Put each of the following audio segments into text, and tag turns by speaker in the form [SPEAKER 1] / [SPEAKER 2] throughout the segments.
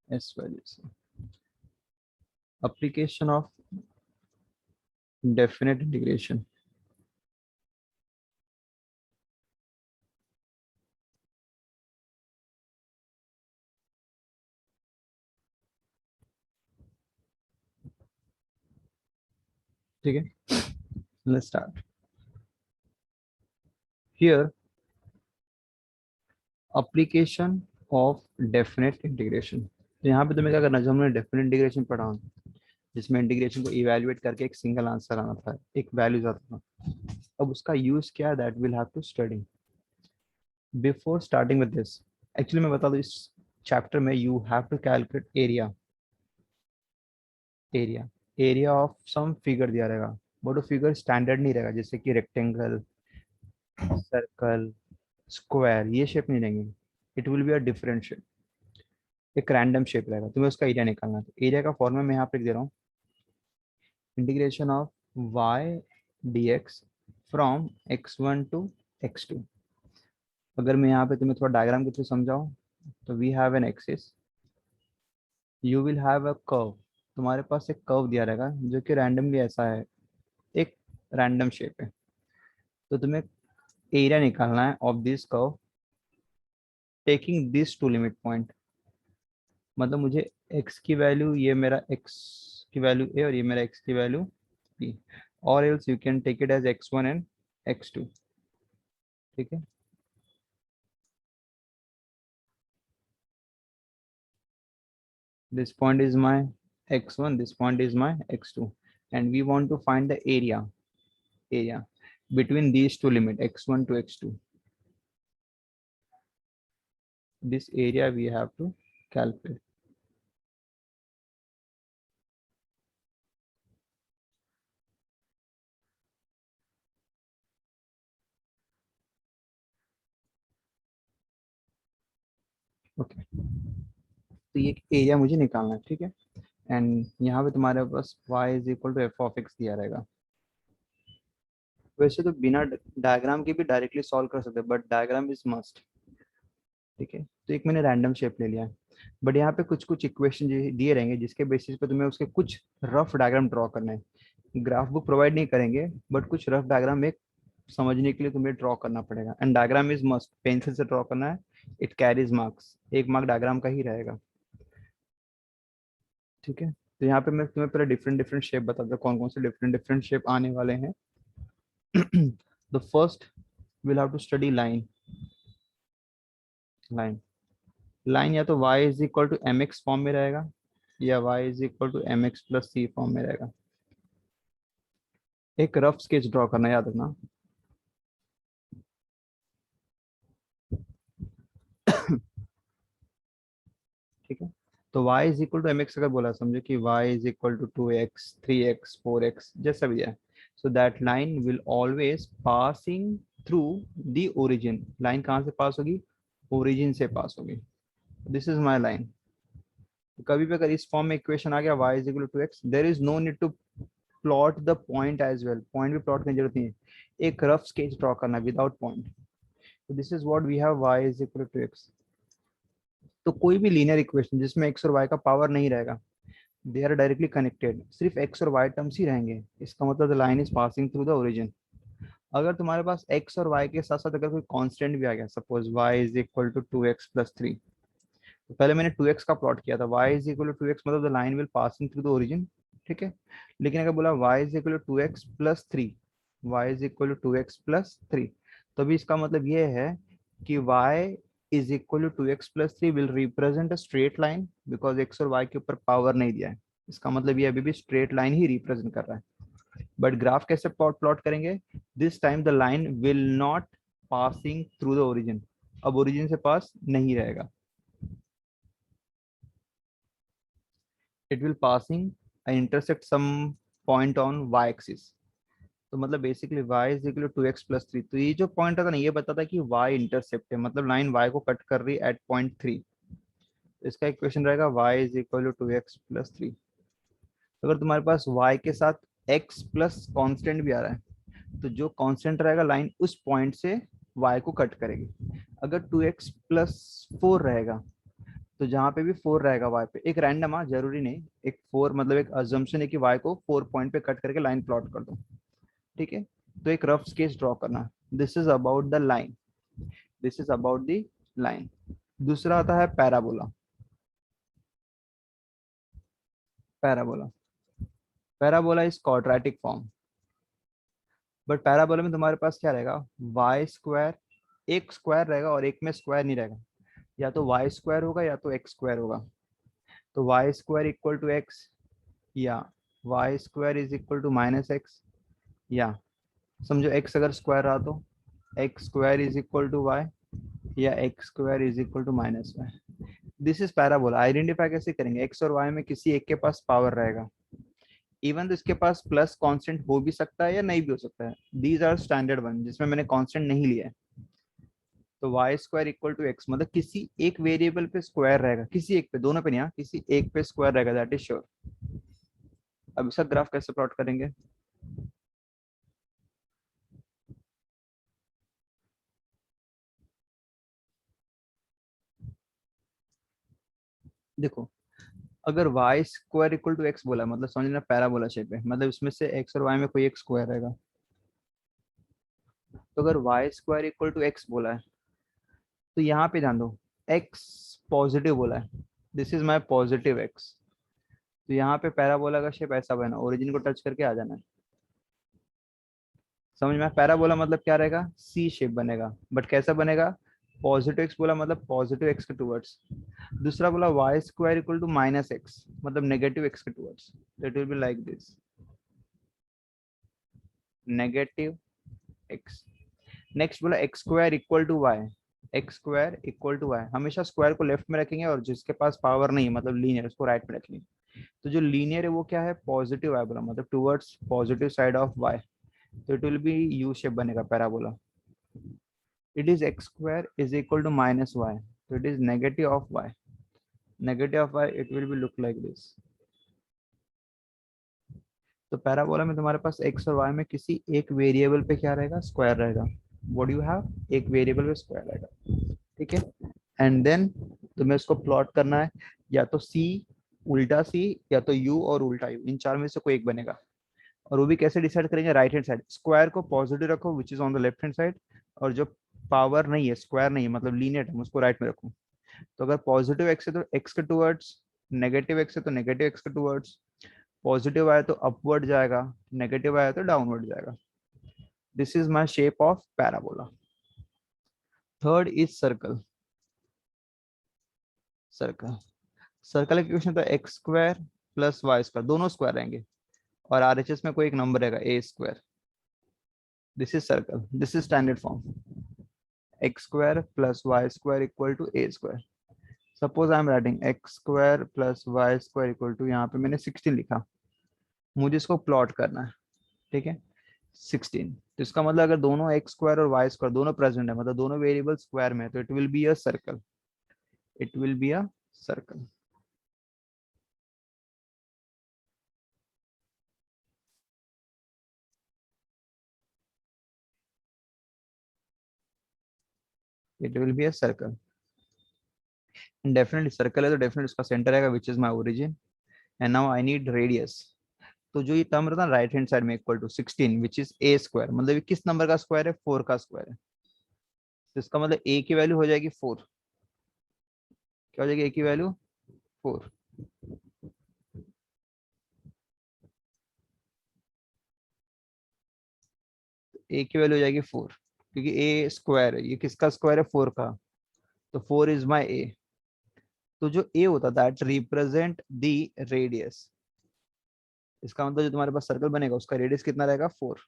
[SPEAKER 1] S value से application of definite integration. ठीक है, let's start here. Application of definite integration. तो यहाँ पे तुम्हें क्या करना है, जो हमने डेफिनेट इंटीग्रेशन पढ़ा जिसमें इंटीग्रेशन को इवैल्यूएट करके एक सिंगल आंसर आना था, एक वैल्यू आता था, अब उसका यूज क्या है that will have to study. Before starting with this, actually मैं बता दूं, इस चैप्टर में you have to calculate area. Area area of some figure दिया रहेगा, बट वो फिगर स्टैंडर्ड नहीं रहेगा, जैसे कि रेक्टेंगल, सर्कल, स्क्वायर, ये शेप नहीं रहेंगे। It will be a different shape, एक रैंडम शेप रहेगा, तुम्हें उसका एरिया निकालना है। तो एरिया का फॉर्मूला मैं यहाँ पे लिख दे रहा हूँ, integration of y dx from x1 to x2। अगर मैं यहाँ पे तुम्हें थोड़ा डायग्राम के थ्रू समझाऊँ, तो we have an axis, you will have a curve. तुम्हारे पास एक कर्व दिया रहेगा जो कि रैंडमली ऐसा है, एक रैंडम शेप है। तो तुम्हें एरिया निकालना है of this curve taking this to limit point. मतलब मुझे x की वैल्यू, ये मेरा x की वैल्यू a और ये मेरा x की वैल्यू b, और else you can take it as x1 and x2। ठीक है, this point is my x1, this point is my x2, and we want to find the area between these two limit x1 to x2. This area we have to calculate. Okay, तो ये area मुझे निकालना है। ठीक है, and यहाँ पे तुम्हारे पास y is equal to f of x दिया रहेगा। वैसे तो बिना डायग्राम के भी डायरेक्टली सॉल्व कर सकते हैं, बट डायग्राम इज मस्ट। ठीक है, तो एक मैंने रैंडम शेप ले लिया है, बट यहाँ पे कुछ कुछ इक्वेशन दिए रहेंगे जिसके बेसिस पे तुम्हें उसके कुछ रफ डायग्राम ड्रॉ करना है। ग्राफ बुक प्रोवाइड नहीं करेंगे, बट कुछ रफ डायग्राम एक समझने के लिए तुम्हें ड्रॉ करना पड़ेगा, and diagram is must, pencil से ड्रॉ करना है। इट कैरीज मार्क्स, एक मार्क डायग्राम का ही रहेगा। ठीक है, तो यहाँ पे मैं तुम्हें पहले डिफरेंट डिफरेंट शेप बताता हूँ, कौन कौन से डिफरेंट डिफरेंट शेप आने वाले हैं। The first will have to study line. Line line या तो y is equal to m x form में रहेगा, या y is equal to m x plus c form में रहेगा। एक रफ स्केच ड्रॉ करना, याद रखना। ठीक है, तो y is equal to m x अगर बोला, समझो कि y is equal to 2x 3x 4x जैसा भी है, so that line will always passing through the origin. Line कहाँ से पास होगी, ओरिजिन से पास होगी। This is my line. कभी भी अगर इस फॉर्म में इक्वेशन आ गया y is equal to x, there is no need to plot the point as well, point भी प्लॉट करने की जरूरत नहीं है, एक रफ स्केच ड्रॉ करना विदाउट पॉइंट। तो this is what we have, y is equal to x। तो कोई भी लीनियर इक्वेशन जिसमें x और y का पावर नहीं रहेगा, दे आर डायरेक्टली कनेक्टेड, सिर्फ x और y टर्म्स ही रहेंगे, इसका मतलब the line is passing through the origin. अगर तुम्हारे पास x और y के साथ साथ अगर कोई कांस्टेंट भी आ गया, suppose y is equal to 2x plus 3, तो पहले मैंने 2x का प्लॉट किया था, y is equal to 2x मतलब the line will passing through the origin. ठीक है, लेकिन अगर बोला y is equal to 2x plus 3, y is equal to 2x plus 3, तो अभी इसका मतलब ये है कि y is equal to 2x plus 3 will represent a straight line, because x और y के ऊपर पावर नहीं दिया है। इसका मतलब ये अभी भी स्ट्रेट लाइन ही रिप्रेजेंट कर रहा है। बट ग्राफ कैसे प्लॉट करेंगे, this time the line will not passing through the origin, अब ओरिजिन से पास नहीं रहेगा, it will passing and intersect some point on y axis। तो मतलब basically y is equal to 2x plus 3, तो ये जो पॉइंट था ना, ये बताता है कि y इंटरसेप्ट है, मतलब लाइन y को कट कर रही है एट पॉइंट 3। इसका इक्वेशन रहेगा y is equal to 2x plus 3। अगर तुम्हारे पास y के साथ x प्लस कॉन्स्टेंट भी आ रहा है, तो जो कांस्टेंट रहेगा लाइन उस पॉइंट से y को कट करेगी। अगर 2x प्लस 4 रहेगा, तो जहाँ पे भी 4 रहेगा y पे, एक रैंडम, हाँ जरूरी नहीं, एक 4 मतलब एक अजम्पशन है कि y को 4 पॉइंट पे कट करके लाइन प्लॉट कर दो, ठीक है। तो एक रफ स्केच ड्रॉ करना, this is about the line, this is about the line. दूसरा आता है parabola. Parabola, parabola is quadratic form, but parabola में तुम्हारे पास क्या रहेगा, वाई स्क्वायर, एक स्क्वायर रहेगा और एक में स्क्वायर नहीं रहेगा, या तो वाई स्क्वायर होगा या तो एक्स स्क्वायर होगा। तो Y square equal to X, या Y square is equal to minus X, या समझो एक्स अगर स्क्वायर रहा तो X square is equal to Y, या X square is equal to minus Y. This is parabola. Identify कैसे करेंगे, x और वाई में किसी एक के पास पावर रहेगा, इवन तो इसके पास प्लस कांस्टेंट हो भी सकता है या नहीं भी हो सकता है, दीज आर स्टैंडर्ड वन जिसमें मैंने कांस्टेंट नहीं लिया है। तो Y square equal to x मतलब किसी एक वेरिएबल पे स्क्वायर रहेगा, किसी एक पे, दोनों पे नहीं, हाँ, किसी एक पे स्क्वायर रहेगा, दैट इज श्योर। अब इसका ग्राफ कैसे प्लॉट करेंगे, देखो, अगर y square equal to x बोला मतलब समझ लेना पैराबोला शेप है, मतलब इसमें से एक्स और वाई में कोई एक स्क्वायर रहेगा। तो अगर y square equal to x बोला है, तो यहाँ पे ध्यान दो, एक्स पॉजिटिव बोला है, this is my positive x. तो यहाँ पे पैराबोला का शेप ऐसा बना, ओरिजिन को टच करके आ जाना है। समझ में, पैराबोला मतलब क्या रहेगा, सी शेप बनेगा, बट कैसा बनेगा, पॉजिटिव एक्स बोला मतलब पॉजिटिव एक्स के टूवर्ड्स। दूसरा बोला Y square equal to minus X मतलब नेगेटिव एक्स के towards, it will be like this, negative X. Next बोला X square equal to Y, X square equal to Y, हमेशा square को left में रखेंगे और जिसके पास पावर नहीं है मतलब लीनियर उसको राइट में रखेंगे। तो जो लीनियर है वो क्या है, पॉजिटिव वाई बोला मतलब towards positive side of Y, तो it will be U shape बनेगा parabola. It is x square is equal to minus Y, तो it is negative of Y, negative of Y it will be look like this. तो parabola में तुम्हारे पास x और Y में किसी एक variable पे क्या रहेगा, स्क्वायर रहेगा, व्हाट यू हैव, एक वेरिएबल पे स्क्वायर रहेगा, ठीक है। एंड देन तुम्हें इसको प्लॉट करना है, या तो सी उल्टा सी, या तो यू और उल्टा यू, इन चार में से कोई एक बनेगा। और वो भी कैसे डिसाइड करेंगे, राइट हैंड साइड, स्क्वायर को पॉजिटिव रखो which is on the left hand side, और जो पावर नहीं है, स्क्वायर नहीं है मतलब लीनियर है, उसको राइट में रखो। तो अगर पॉजिटिव एक्स है तो एक्स के टूवर्ड्स, नेगेटिव एक्स है तो नेगेटिव एक्स के टूवर्ड्स, पॉजिटिव आया तो अपवर्ड जाएगा, नेगेटिव आया तो डाउनवर्ड जाएगा। This is my shape of parabola. Third is circle. Circle, circle का क्वेश्चन तो X square plus Y square, दोनों स्क्वायर रहेंगे और आरएचएस में कोई एक नंबर रहेगा A square, this is circle, this is standard form, X square plus Y square equal to A square. Suppose I am writing x square plus Y square equal to, यहाँ पे मैंने 16 लिखा, मुझे इसको प्लॉट करना है, ठीक है। 16, तो इसका मतलब अगर दोनों एक्स स्क्वायर और वाई स्क्वायर दोनों प्रेजेंट है मतलब दोनों वेरिएबल स्क्वायर में है, तो it will be a circle, it will be a circle. It will be a circle, definitely circle है तो डेफिनेटली उसका सेंटर आएगा which is my origin, and now I need radius. तो जो ये टर्म रहता है राइट हैंड साइड में equal to 16 which is a square, मतलब ये किस नंबर का स्क्वायर है, 4 का स्क्वायर है। तो इसका मतलब ए की वैल्यू हो जाएगी 4, क्या हो जाएगी ए की वैल्यू 4। ए की वैल्यू हो जाएगी 4, क्योंकि ए स्क्वायर है, ये किसका स्क्वायर है, 4 का, तो 4 इज माई ए। तो जो ए होता है दैट रिप्रेजेंट द रेडियस, इसका मतलब जो तुम्हारे पास सर्कल बनेगा उसका रेडियस कितना रहेगा, 4,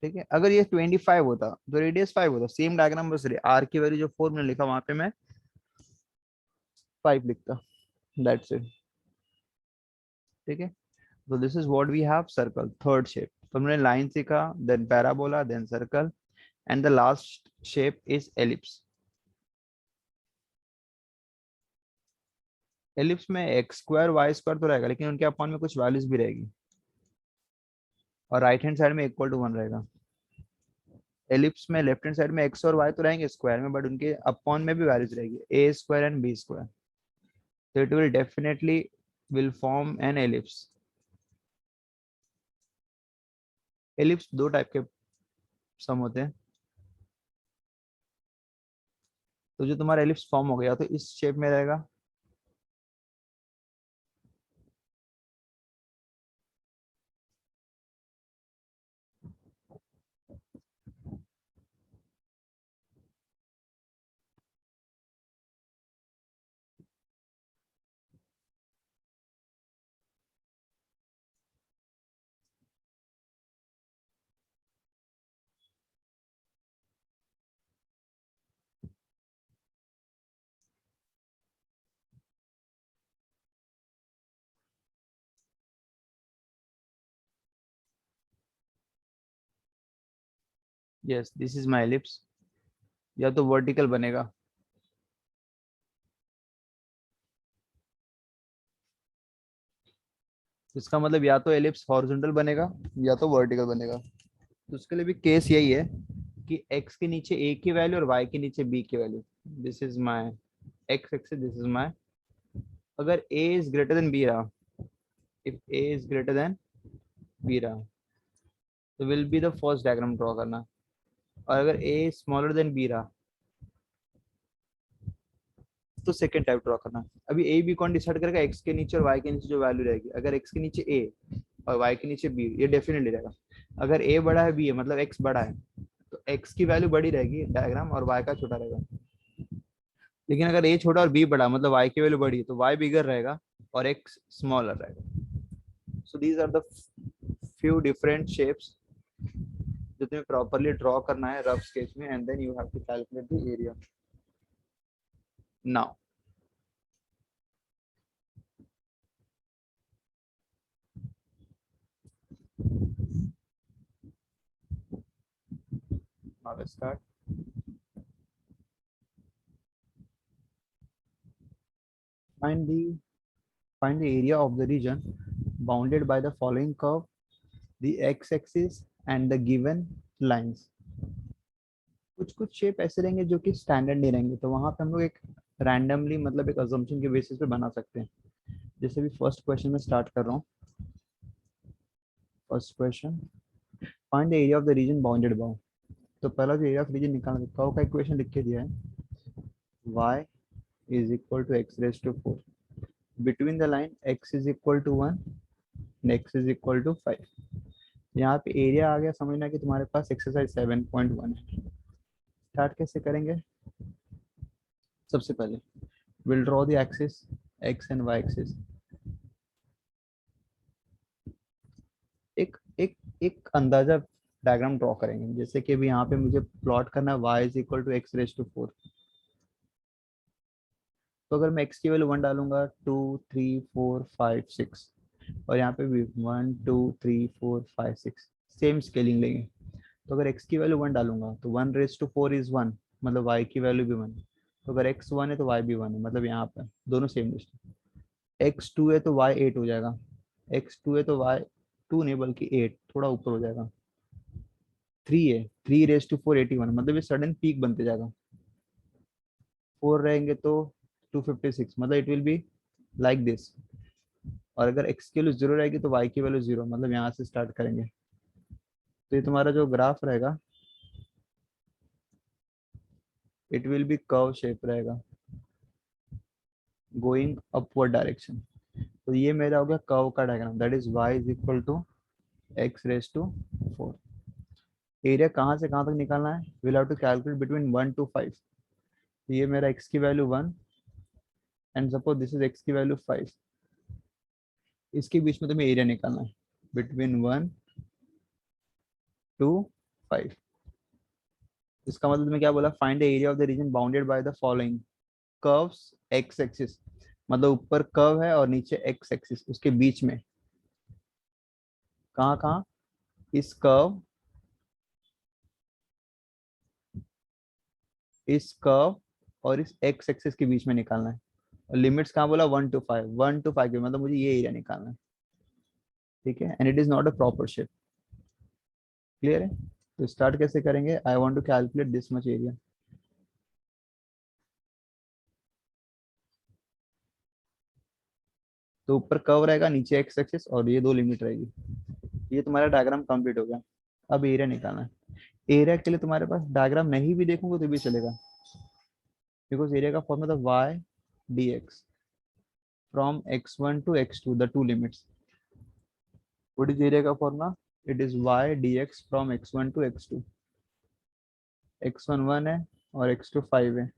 [SPEAKER 1] ठीक है। अगर ये 25 होता तो रेडियस 5 होता, सेम डायग्राम, बस आर की वैल्यू जो 4 मैंने लिखा वहां पे मैं 5 लिखता, दैट्स इट, ठीक है। तो this is what we have, circle, third shape. तो हमने लाइन सीखा, then parabola, then circle, and the last shape is ellipse. Ellipse में एक्स स्क्वायर वाई स्क्वायर तो रहेगा, लेकिन उनके अपॉन में कुछ वैल्यूज भी रहेगी, और राइट हैंड साइड में इक्वल टू 1 रहेगा। एलिप्स में लेफ्ट हैंड साइड में एक्स और वाई तो रहेंगे स्क्वायर में, बट उनके अपॉन में भी वैल्यूज रहेगी, ए स्क्वायर एंड बी स्क्वायर, तो it will definitely will form an ellipse. Ellipse दो टाइप के सम होते हैं। तो जो तुम्हारा एलिप्स फॉर्म हो गया तो इस शेप में रहेगा, yes this is my ellipse. या तो वर्टिकल बनेगा, इसका मतलब या तो एलिप्स हॉरिजॉन्टल बनेगा या तो वर्टिकल बनेगा। तो उसके लिए भी केस यही है कि x के नीचे a की वैल्यू और y के नीचे b की value, this is my x axis, this is my, अगर a is greater than b रहा, if a is greater than b रहा, तो will be the first diagram draw करना, और अगर a स्मॉलर देन b रहा तो सेकंड टाइप ड्रॉ करना। अभी a b कौन डिसाइड करेगा, x के नीचे और y के नीचे जो वैल्यू रहेगी, अगर x के नीचे a और y के नीचे b, ये डेफिनेटली रहेगा। अगर a बड़ा है b है मतलब x बड़ा है, तो x की वैल्यू बड़ी रहेगी डायग्राम, और y का छोटा रहेगा। लेकिन अगर a छोटा और b बड़ा मतलब y की वैल्यू बड़ी, तो y बिगर रहेगा और x स्मॉलर रहेगा। So these are the few different shapes जो तुम्हें प्रॉपरली ड्रॉ करना है रफ स्केच में, and then you have to calculate the area. Now let's start. Find the find the area of the region bounded by the following curve, the x-axis and the given lines. कुछ कुछ shape ऐसे रहेंगे जो कि standard नहीं रहेंगे, तो वहां पे हम लोग एक रैंडमली मतलब एक अजम्पशन के बेसिस पे बना सकते हैं। जैसे भी फर्स्ट क्वेश्चन में स्टार्ट कर रहा हूँ। First question, find the area of the reason bounded by. तो पहला जो एरिया ऑफ रीजन निकालना है, कर्व का इक्वेशन लिख के दिया है, y is equal to x raised to 4, between the line x is equal to 1 and x is equal to 5। यहाँ पे एरिया आ गया, समझना कि तुम्हारे पास एक्सरसाइज 7.1 है। स्टार्ट कैसे करेंगे, सबसे पहले will draw the axis x and y axis. एक एक एक अंदाजा डायग्राम ड्रॉ करेंगे, जैसे कि अभी यहाँ पे मुझे प्लॉट करना है y is equal to x raise to 4। तो अगर मैं x की वैल्यू 1 डालूंगा, 2 3 4 5 6, और यहाँ पे भी 1 2 3 4 5 6 सेम स्केलिंग लेंगे। तो अगर x की वैल्यू 1 डालूंगा तो 1 रेज टू 4 इज 1, मतलब y की वैल्यू भी 1। तो अगर x 1 है तो y भी 1 है, मतलब यहाँ पे दोनों सेम डिस्टेंस। x 2 है तो y 8 हो जाएगा, x 2 है तो y 2 नहीं बल्कि 8 थोड़ा ऊपर हो जाएगा। 3 है, 3 रेज टू 4 81, मतलब ये सडन पीक बनते जाएगा। 4 रहेंगे तो 256, मतलब it will be like this. और अगर x की वैल्यू 0 रहेगी तो y की वैल्यू 0, मतलब यहाँ से स्टार्ट करेंगे। तो ये तुम्हारा जो ग्राफ रहेगा it will be curve shape रहेगा गोइंग अपवर्ड डायरेक्शन। तो ये मेरा हो गया कर्व का diagram, that is y is equal to x raise to 4। Area कहाँ से कहाँ तक निकालना है, will have to calculate between 1 to 5। तो ये मेरा x की value 1 and suppose this is x की वैल्यू 5, इसके बीच में तुम्हें एरिया निकालना है बिटवीन 1 to 5। इसका मतलब तुम्हें क्या बोला, find the area of the reason bounded by the following curves x axis, मतलब ऊपर कर्व है और नीचे x एक्सिस, उसके बीच में कहाँ कहाँ, इस कर्व, इस कर्व और इस x एक्सिस के बीच में निकालना है। और लिमिट्स कहाँ बोला, 1 to 5, 1 to 5 के मतलब मुझे ये एरिया निकालना है, ठीक है। And it is not a proper shape, clear है। तो स्टार्ट कैसे करेंगे, I want to calculate this much area. तो ऊपर कर्व रहेगा, नीचे एक्स एक्सिस, और ये दो लिमिट रहेगी। ये तुम्हारा डायग्राम कंप्लीट हो गया। अब एरिया निकालना है। एरिया के लिए तुम्हारे पास डायग्राम नहीं भी देखोगे तो भी चलेगा, बिकॉज एरिया का फॉर्मूला था y d x from x1 to x2, the two limits. What is area का formula? It is y dx from x1 to x2. x1 1 है और x2 5 है।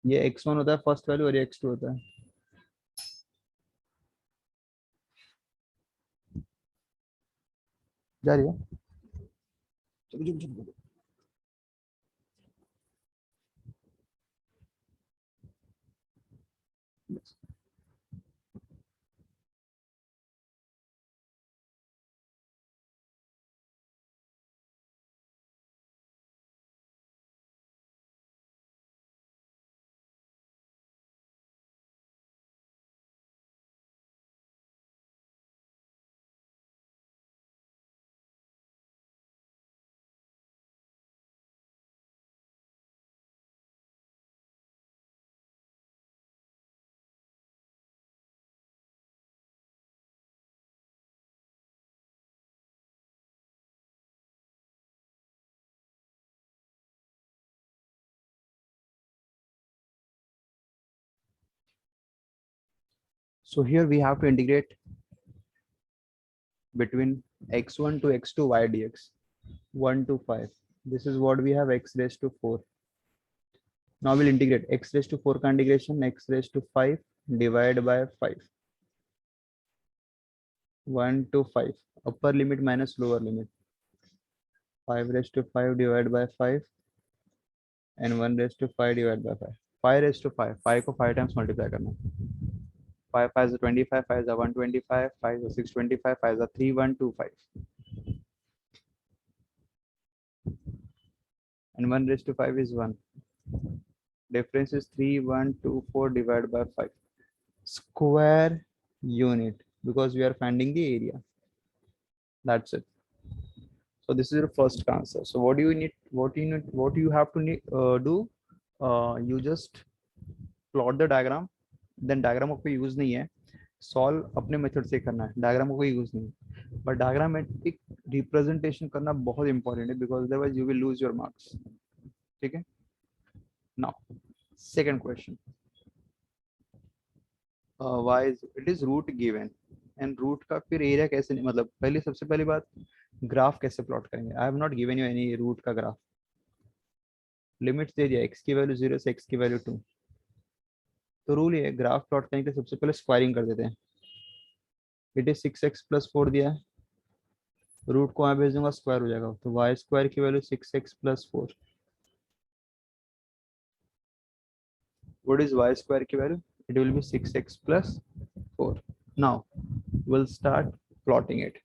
[SPEAKER 1] ये x1 होता है फर्स्ट वैल्यू और ये x2 होता है। जा रही है? चलो चलो चलो। So here we have to integrate between x1 to x2 y dx 1 to 5. This is what we have, x raised to 4. Now we'll integrate x raised to 4 का integration x raised to 5 divided by 5. 1 to 5 upper limit minus lower limit, 5 raised to 5 divided by 5 and 1 raised to 5 divided by 5. 5 raised to 5, 5 को 5 times multiply करना। 5 5 is 25, 5 is 125, 5 is 625, 5 is 3125 and 1 raised to 5 is 1. Difference is 3124 divided by 5 square unit, because we are finding the area. That's it. So this is your first answer. So what do you need, what you have to do, you just plot the diagram, then diagram को कोई use नहीं है, solve अपने method से करना है, diagram को कोई यूज नहीं है, बट डायग्रामेटिक रिप्रेजेंटेशन करना बहुत इंपॉर्टेंट है, because otherwise you will lose your marks. ठीक है, now second question, why is it is root given and root का फिर एरिया कैसे, मतलब पहले सबसे पहली बात ग्राफ कैसे प्लॉट करेंगे। I have not given you any root का ग्राफ, लिमिट्स दे दिया x की वैल्यू 0 से x की वैल्यू 2। तो रूल ये ग्राफ प्लॉट करने के लिए सबसे पहले स्क्वायरिंग कर देते हैं। इट इज 6x प्लस 4 दिया है, रूट को यहाँ भेज दूंगा, स्क्वायर हो जाएगा, तो वाई स्क्वायर की value 6x plus 4। What is Y square की value? It will be 6x plus 4। Now will start plotting it.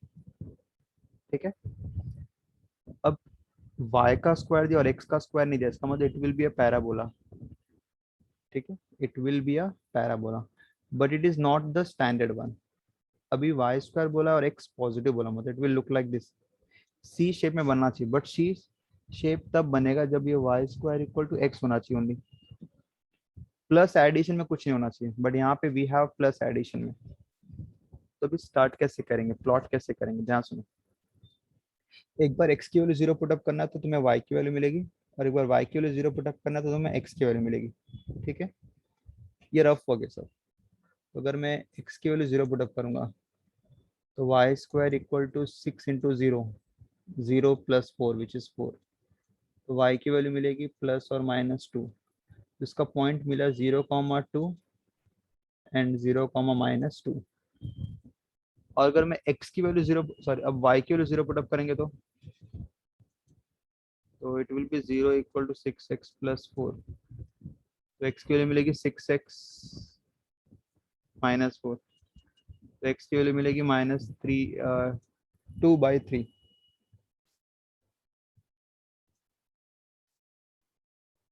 [SPEAKER 1] ठीक है, अब y का स्क्वायर दिया और x का स्क्वायर नहीं दिया, इसका मतलब it will be a parabola. ठीक है, it will be a parabola, but it is not the standard one. अभी वाई स्क्वायर बोला और एक्स पॉजिटिव बोला, मतलब it will look like this, C shape में बनना चाहिए, बट सी शेप तब बनेगा जब ये y square equal to x होना चाहिए ओनली, प्लस एडिशन में कुछ नहीं होना चाहिए, बट यहाँ पे वी हैव प्लस एडिशन में। तो अभी स्टार्ट कैसे करेंगे, प्लॉट कैसे करेंगे, ध्यान सुनो। एक बार एक्स की वैल्यू 0 पुटअप करना है तो तुम्हें वाई की वैल्यू मिलेगी, और एक बार वाई की वैल्यू 0 पुटअप करना है तो तुम्हें एक्स की वैल्यू मिलेगी। ठीक है, ये रफ हो गया सब। तो अगर मैं एक्स की वैल्यू 0 पुटअप करूंगा तो Y square equal to 6 into 0, 0 plus 4 which is 4। तो y की वैल्यू मिलेगी प्लस और -2। इसका पॉइंट मिला 0,2 एंड 0,-2। और अगर मैं x की वैल्यू 0, सॉरी अब y की वैल्यू 0 पुटअप करेंगे तो it will be 0 equal to 6x plus 4। तो x की वैल्यू मिलेगी 6x -4, तो x की वैल्यू मिलेगी -3 2/3।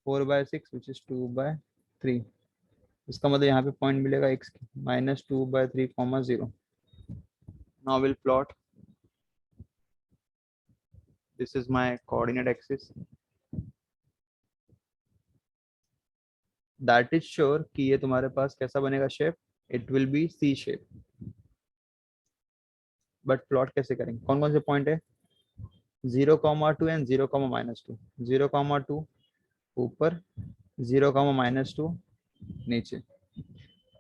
[SPEAKER 1] 4/6 विच इज 2/3। इसका मतलब यहाँ पे पॉइंट मिलेगा x -2/3, 0। Now will plot this is my coordinate axis, that is sure कि ये तुम्हारे पास कैसा बनेगा shape, it will be C shape. But plot कैसे करेंगे, कौन कौन से पॉइंट है, 0,2 एंड 0,-2, 0,2 ऊपर, 0,-2 नीचे,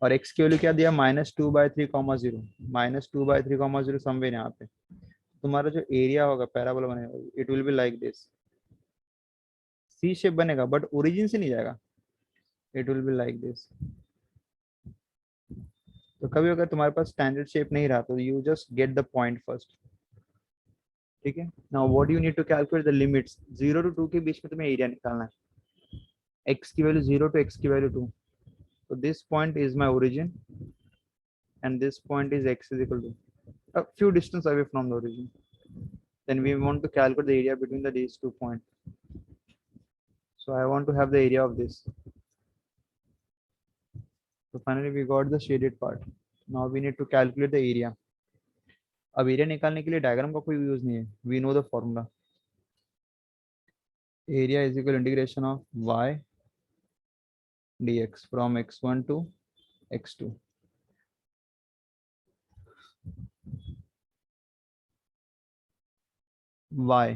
[SPEAKER 1] और x की वैल्यू क्या दिया, -2/3,0, -2/3,0 समवेयर यहाँ पे। तुम्हारा जो एरिया होगा पैराबोला बनेगा, it will be like this, C shape बनेगा बट ओरिजिन से नहीं जाएगा, it will be like this. तो कभी अगर तुम्हारे पास स्टैंडर्ड शेप नहीं रहा तो you just get the point first, ठीक है। Now what you need to calculate the limits, 0 to 2 के बीच में तुम्हें एरिया निकालना है, x की वैल्यू 0 to x की value 2, so this point is my origin and this point is x is equal to a few distance away from the origin. Then we want to calculate the area between these 2 points. So I want to have the area of this. So finally we got the shaded part. Now we need to calculate the area. अब area निकालने के लिए diagram का कोई use नहीं है, we know the formula. Area is equal integration of y dx from x1 to x2. Y,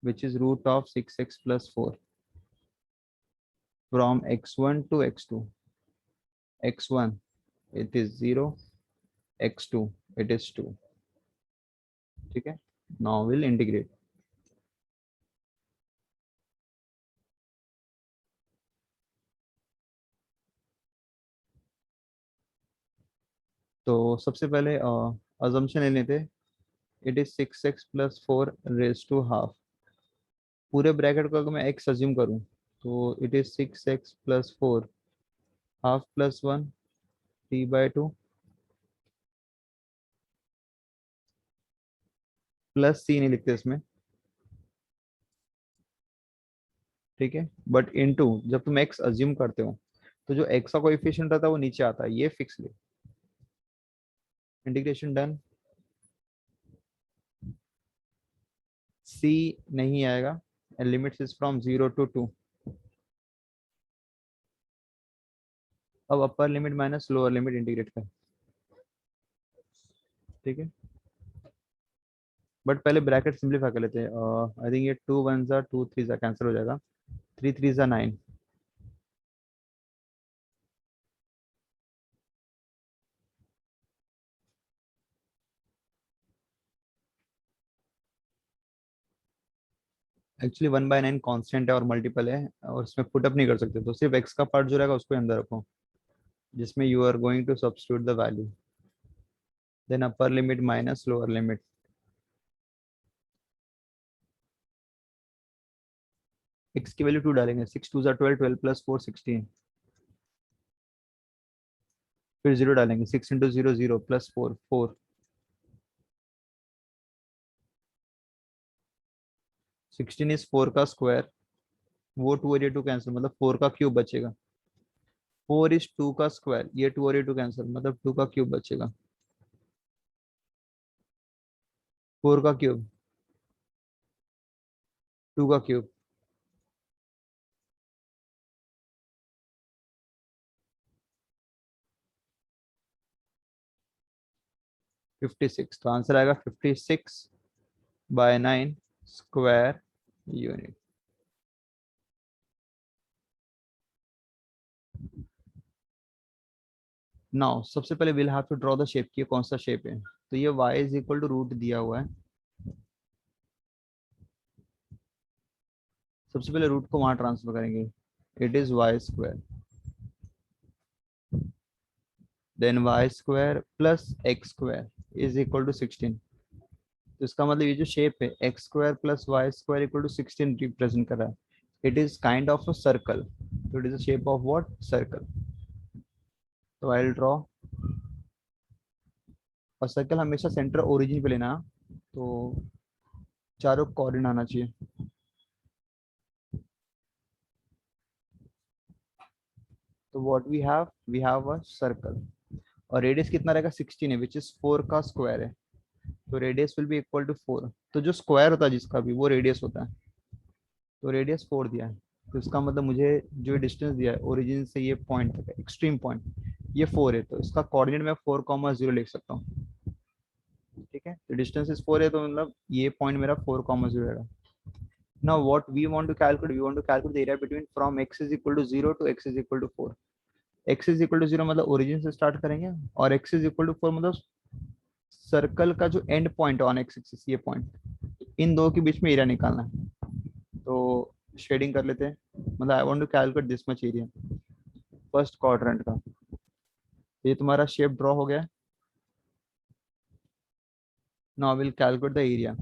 [SPEAKER 1] which is root of 6x plus 4, from x1 to x2. x1 it is 0, x2 it is 2, ठीक है। now we'll integrate. तो सबसे पहले assumption ले लेते, it is 6x plus 4 raised to half, पूरे bracket को अगर मैं x अज्यूम करूं तो it is 6x plus 4 half plus 1 t/2 plus c नहीं लिखते इसमें, ठीक है। बट इनटू जब तुम x अज्यूम करते हो तो जो x का कोएफिशिएंट रहता है वो नीचे आता है, ये फिक्स ले, इंटीग्रेशन डन, c नहीं आएगा, and limits is from 0 to 2. अब अपर limit minus lower limit integrate कर, ठीक है। बट पहले ब्रैकेट सिंपलीफाई कर लेते हैं, आई थिंक ये 2 1 जा 2 3 जा कैंसिल हो जाएगा, 3 3 जा 9, एक्चुअली 1/9 कांस्टेंट है और मल्टीपल है और इसमें पुट अप नहीं कर सकते, तो सिर्फ x का पार्ट जो रहेगा उसको अंदर रखो, जिसमें you are going to substitute the value, then upper limit minus lower limit, x की वैल्यू 2 डालेंगे, 6 2 जा 12, 12 प्लस 4 16, फिर 0 डालेंगे, 6 इंटू 0 0 प्लस 4 4, 16 इज 4 का स्क्वायर, वो 2 और ये 2 कैंसिल, मतलब 4 का क्यूब बचेगा, 4 इज 2 का स्क्वायर, ये 2 और ये 2 कैंसिल, मतलब 2 का क्यूब बचेगा, 4 का क्यूब, 2 का क्यूब, 56, तो आंसर आएगा 56/9 स्क्वायर यूनिट। नाउ सबसे पहले will have to draw the shape, की कौन सा शेप है, तो ये y is equal to root दिया हुआ है, सबसे पहले रूट को वहां ट्रांसफर करेंगे, it is Y square, then Y square plus X square is equal to 16, तो इसका मतलब ये जो शेप है x square plus Y square equal to 16 represent कर रहा है, it is kind of a circle, तो it is a shape of what, circle. तो आई विल ड्रॉ, और सर्कल हमेशा सेंटर ओरिजिन पे लेना, तो चारों कोऑर्डिनेट आना चाहिए, तो what we have a circle, और रेडियस कितना रहेगा 16 है, विच इज 4 का स्क्वायर है, तो radius will be equal to 4। तो जो स्क्वायर होता है जिसका भी वो रेडियस होता है, तो रेडियस 4 दिया है, तो इसका मतलब मुझे जो डिस्टेंस दिया है ओरिजिन से ये पॉइंट तक एक्सट्रीम पॉइंट, ये 4 है, तो इसका कोऑर्डिनेट मैं 4,0 लिख सकता हूँ। ठीक है, तो डिस्टेंस इज 4 है, तो मतलब ये पॉइंट मेरा 4,0 रहेगा। Now what we want to calculate, we want to calculate the area between from x is equal to 0 to x is equal to 4। x is equal to 0 मतलब ओरिजिन से start करेंगे, और x is equal to 4 मतलब circle का जो and point on x axis, ये point, इन दो के बीच में एरिया निकालना है। तो शेडिंग कर लेते हैं, मतलब I want to calculate this much area first quadrant का। ये तुम्हारा शेप ड्रॉ हो गया। Now will calculate the area,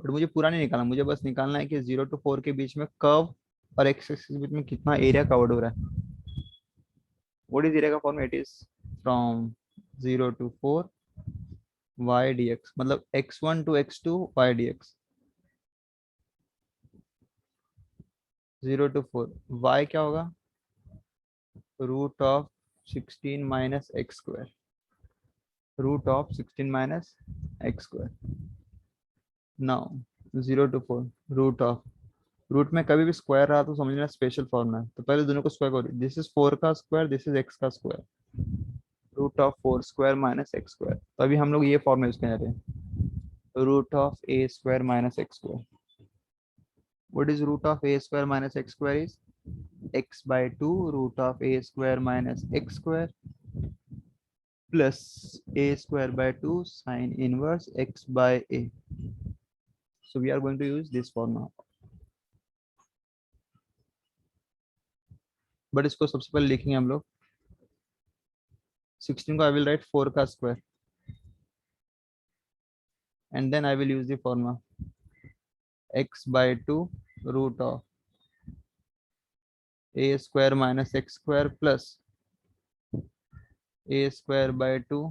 [SPEAKER 1] but मुझे पूरा नहीं निकालना, मुझे बस निकालना है कि 0 to 4 के बीच में कर्व और एक्स एक्सिस के बीच में कितना एरिया कवर्ड हो रहा है। व्हाट इज एरिया का formula, it is from 0 to 4 y dx, मतलब x1 to x2 y dx। 0 to 4 y क्या होगा, √16 - x², √16 - x²। Now 0 to 4 root of, root में कभी भी स्क्वायर रहा तो समझना स्पेशल फॉर्मूला है, तो पहले दोनों को स्क्वायर करो, दिस इज 4 का स्क्वायर, दिस इज x का स्क्वायर, √4² - x²। तो अभी हम लोग ये फॉर्मूला यूज करने रहे हैं, √a² - x²। What is √a² - x² is x/2 √a² - x² plus a²/2 sin inverse x/a। So we are going to use this formula, but इसको सबसे पहले लिखेंगे हम लोग 16 को, आई विल राइट 4 का square, and then I will use the formula x/2 √a² - x² plus a²/2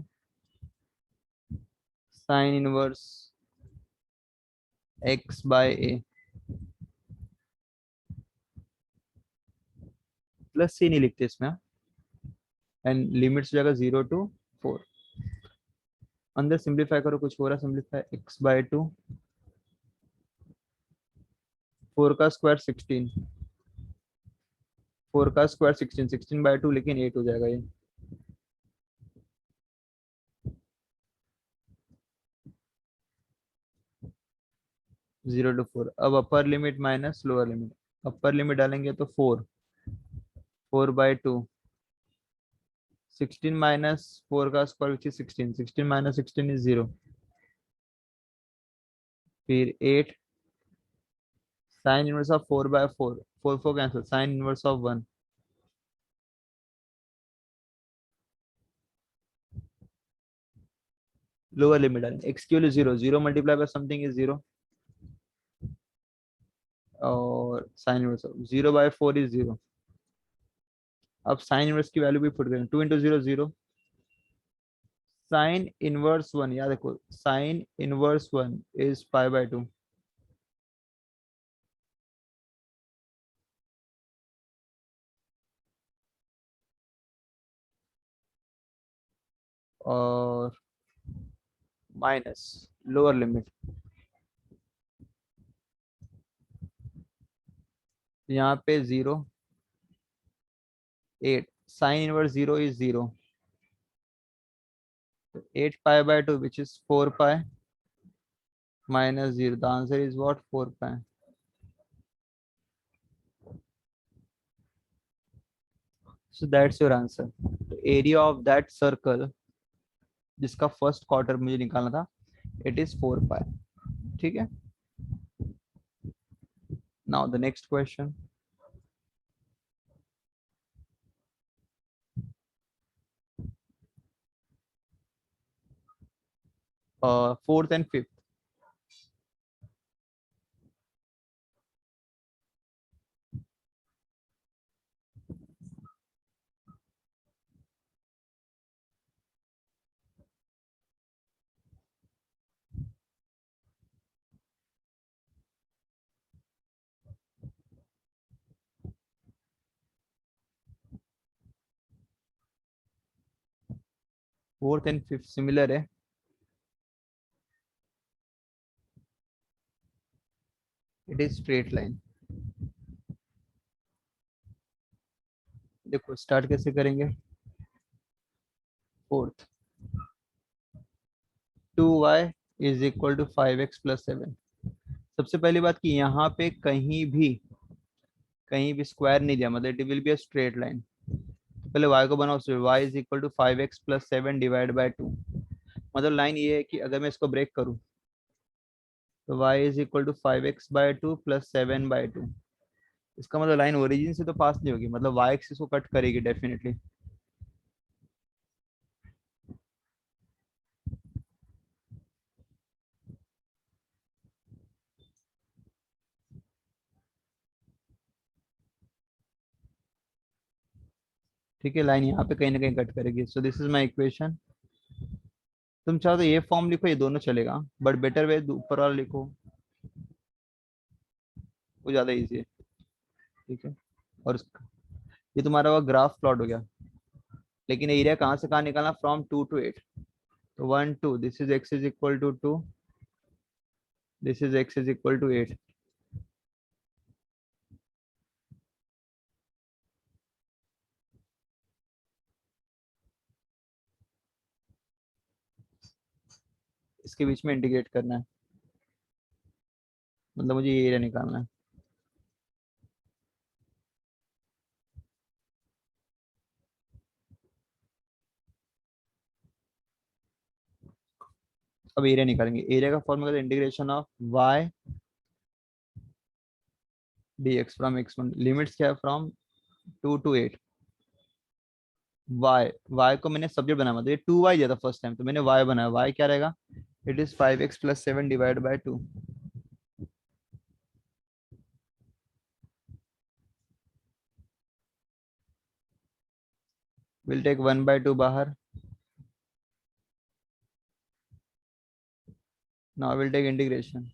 [SPEAKER 1] sin inverse x/a। Plus C नहीं लिखते इसमें, एंड लिमिट्स हो जाएगा 0 to 4। अंदर सिंप्लीफाई करो, कुछ हो रहा सिंप्लीफाई, x/2, 4 का स्क्वायर 16, 4 का स्क्वायर 16, 16/2 लेकिन 8 हो जाएगा ये। जीरो टू फोर, अब अपर limit minus lower limit, upper limit डालेंगे तो 4, 4/2, 16 माइनस 4 का स्क्वायर विच इज 16, 16 - 16 इज 0, फिर 8 sign inverse of 4/4, 4 4 cancel, sign inverse of 1, lower limit डालेंगे, x की value 0, 0 multiply by something is 0, और साइन इनवर्स ऑफ 0/4 इज 0। अब sine inverse की value भी पुट करेंगे, 2 × 0 0, साइन इनवर्स 1, याद देखो साइन इनवर्स 1 इज π/2, और माइनस लोअर लिमिट, यहाँ पे 0, 8 sine inverse 0 is 0, 8 π/2 which is 4 pi minus 0, the answer is what, 4 pi। so that's your answer, the area of that circle जिसका first quarter मुझे निकालना था, it is 4 pi। ठीक है, now the next question, fourth and fifth। Fourth and fifth similar है, it is straight line. देखो start कैसे करेंगे, fourth, 2y is equal to 5x+7। सबसे पहली बात कि यहाँ पे कहीं भी स्क्वायर नहीं दिया, मतलब it will be a straight line. पहले y को बनाओ, y is equal to 5x+7 divide by 2। मतलब लाइन ये है कि अगर मैं इसको ब्रेक करूँ तो y is equal to 5x/2 plus 7/2। इसका मतलब लाइन ओरिजिन से तो पास नहीं होगी, मतलब y एक्सिस को कट करेगी डेफिनेटली। ठीक है, लाइन यहाँ पे कहीं ना कहीं कट करेगी। So this is my equation. तुम चाहो तो ये फॉर्म लिखो, ये दोनों चलेगा, बट बेटर वे ऊपर वाला लिखो, वो ज्यादा इजी है। ठीक है, और ये तुम्हारा वो ग्राफ प्लॉट हो गया। लेकिन एरिया कहाँ से कहाँ निकालना, फ्रॉम 2 to 8। तो 1 2, this is x is equal to 2, this is x is equal to 8। इसके बीच में इंटीग्रेट करना है, मतलब मुझे ये एरिया निकालना है। अब एरिया निकालेंगे, एरिया का formula integration of y dx from x1, limits क्या है, फ्रॉम 2 to 8। y को मैंने सब्जेक्ट बनाया, मतलब ये 2y दिया था फर्स्ट टाइम, तो मैंने y बनाया। y क्या रहेगा, it is 5x+7 divide by 2। Will take 1/2 बाहर। नाउ विल टेक इंटीग्रेशन,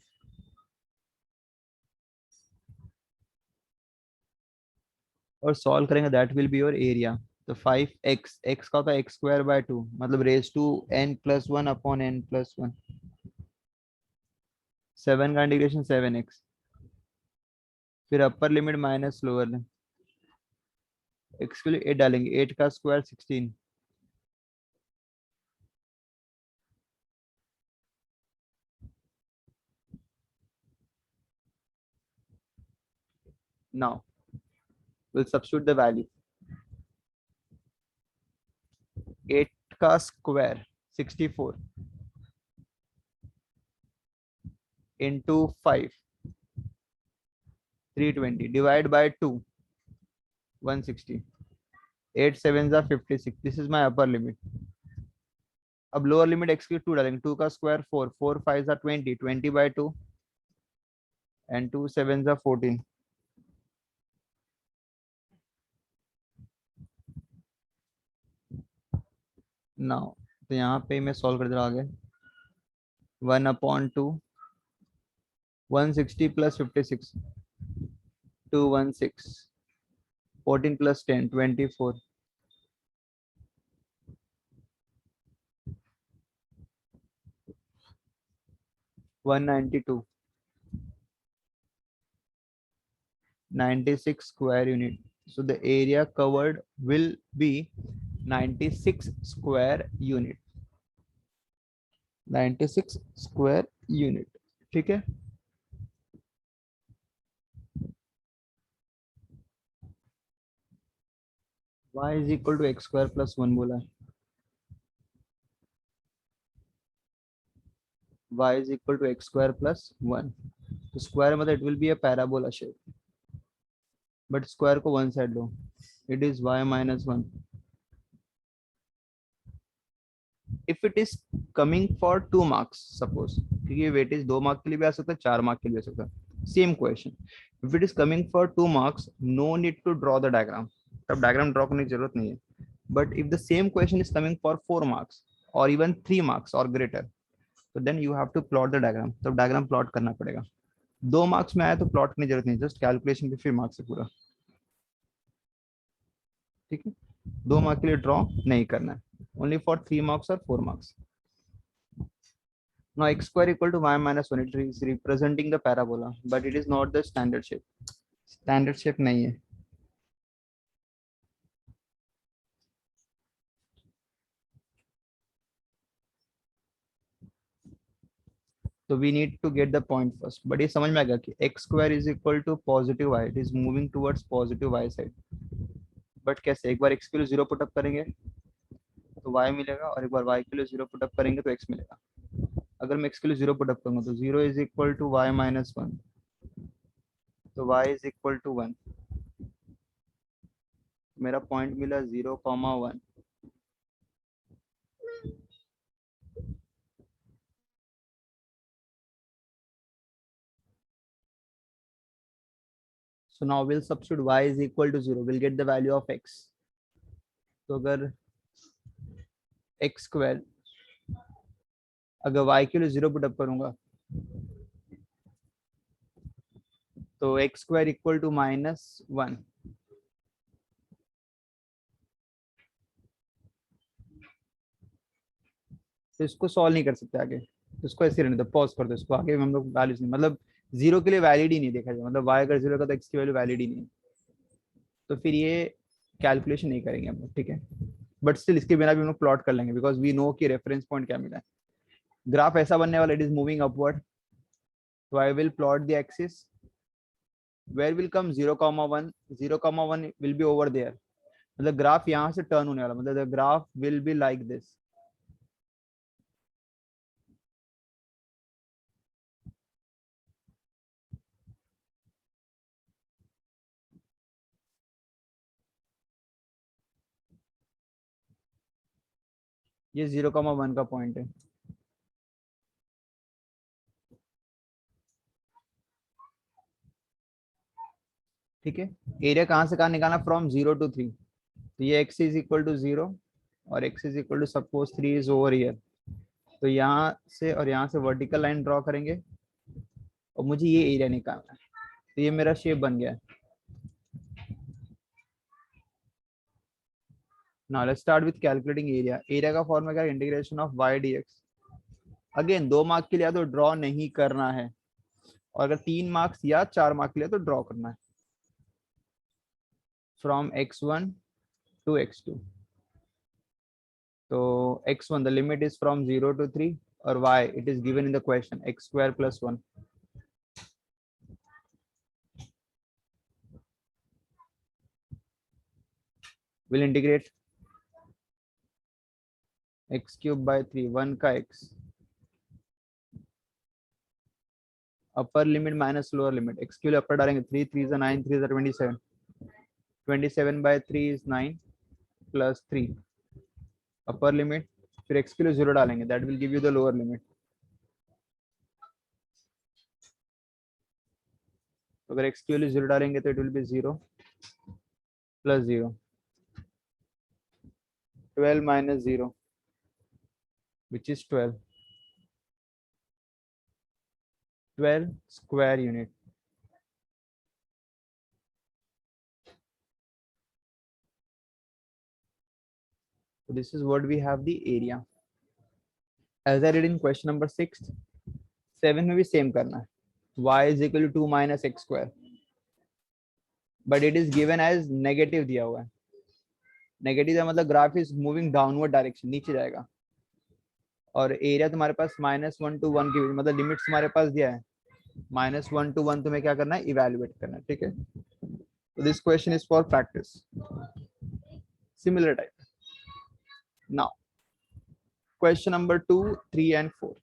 [SPEAKER 1] और सॉल्व करेंगे, that will be your area. तो 5x, x का होता है x²/2, मतलब रेज टू n+1/n+1। 7 का इंटीग्रेशन 7x, फिर अपर limit minus lower limit, x के लिए 8 डालेंगे, 8 का square 16। Now will substitute the value. 8 का स्क्वायर 64 इंटू 5 320 डिवाइड बाय 2 160। 8 7 जा 56, this is my upper limit. अब लोअर लिमिट x की 2 डालेंगे, 2 का स्क्वायर 4, 4 5 जा 20, 20/2 एंड 2 7 जा 14। नाउ तो यहाँ पे मैं सॉल्व कर दे रहा आगे। 1/2, 160 plus 56 216, 14 plus 10 24, 192, 96 square unit. So the area covered will be 96 square unit, 96 square unit। ठीक है, y is equal to x² + 1 बोला है, y is equal to x² + 1। तो स्क्वायर मतलब it will be a parabola shape, but square को one side लो, it is y-1। If it is coming for 2 marks suppose, क्योंकि weightage 2 mark के लिए भी आ सकता है, 4 मार्क के लिए भी आ सकता है, same question. If it is coming for 2 marks, no need to draw the diagram, तब डायग्राम ड्रॉ करने की जरूरत नहीं है। But if the same question is coming for 4 marks और इवन 3 मार्क्स और ग्रेटर, तो then you have to plot the diagram, तब डायग्राम प्लॉट करना पड़ेगा। 2 मार्क्स में आया तो प्लॉट करने की जरूरत नहीं, जस्ट कैलकुलेशन पे फिर मार्क्स है पूरा। ठीक है, 2 मार्क के लिए ड्रॉ नहीं करना है, ओनली फॉर 3 मार्क्स और 4 marks. Now x square equal to y minus 1, it is representing the parabola, but it is not the standard shape. Standard shape नहीं है. So we need to get the point first. But ये समझ में आ गया कि x square is equal to positive y. It is moving towards positive y side. But कैसे? एक बार x के लिए 0 पुट अप करेंगे तो y मिलेगा, और एक बार y के लिए 0 पुट अप करेंगे तो x मिलेगा. अगर मैं x के लिए 0 पुट अप करूंगा तो 0 is equal to y minus 1, तो y इज इक्वल टू 1. मेरा पॉइंट मिला 0,1. So now we'll substitute y is equal to 0. We'll get the value of x. तो अगर x square, अगर y के लिए 0 पुट अप करूंगा तो x square इक्वल टू -1. तो इसको सॉल्व नहीं कर सकते आगे, तो इसको ऐसे रहने दो, पॉज कर दो इसको. आगे हम लोग वैल्यूज नहीं, मतलब 0 के लिए वैलिड ही नहीं देखा जाए, मतलब y अगर 0 का तो x की वैल्यू वैलिड ही नहीं है, तो फिर ये कैलकुलेशन नहीं करेंगे हम लोग. ठीक है, बट स्टिल इसके बिना भी हम लोग प्लॉट कर लेंगे, बिकॉज वी नो कि रेफरेंस पॉइंट क्या मिला है. ग्राफ ऐसा बनने वाला, इट इज मूविंग अपवर्ड. तो I will plot the axis, where will come 0,1. 0,1 will be over there. मतलब ग्राफ यहाँ से टर्न होने वाला, मतलब the graph will be like this. ये 0,1 का पॉइंट है. ठीक है, एरिया कहाँ से कहाँ निकालना, फ्रॉम 0 to 3. तो ये x इज इक्वल टू 0 और x is equal to suppose 3 is over here. तो यहाँ से और यहाँ से वर्टिकल लाइन ड्रॉ करेंगे और मुझे ये एरिया निकालना है. तो ये मेरा शेप बन गया है. Now let's start with calculating area. Area का फॉर्मूला क्या है, integration of y dx. Again 2 mark के लिए तो ड्रॉ नहीं करना है, और अगर 3 मार्क्स या 4 मार्क के लिए तो ड्रॉ करना है. From x1 to x2. तो x1 the limit is from 0 to 3, और y it is given in the question, x square plus 1. Will integrate x cube by 3, 1 का x, अपर limit minus lower limit. x के लिए अपर डालेंगे, 3 3 is 9, 3 is 27. 27 by 3 is 9 plus 3 upper limit. फिर x के लिए 0 डालेंगे, that will give you the lower limit. तो अगर x के लिए 0 डालेंगे तो it will be 0 plus 0. 12 minus 0 which is 12. 12 square unit. So this is what we have the area. As I did in question number 6, 7 में भी same करना है. y is equal to 2 minus x square, but it is given as negative दिया हुआ है. Negative का मतलब graph is moving downward direction, नीचे जाएगा. और एरिया तुम्हारे पास -1 to 1 की, मतलब लिमिट्स तुम्हारे पास दिया है. -1 to 1 तुम्हें क्या करना है, इवेल्युएट करना है. ठीक है, तो this question is for practice, similar type. Now question number 2, 3 and 4.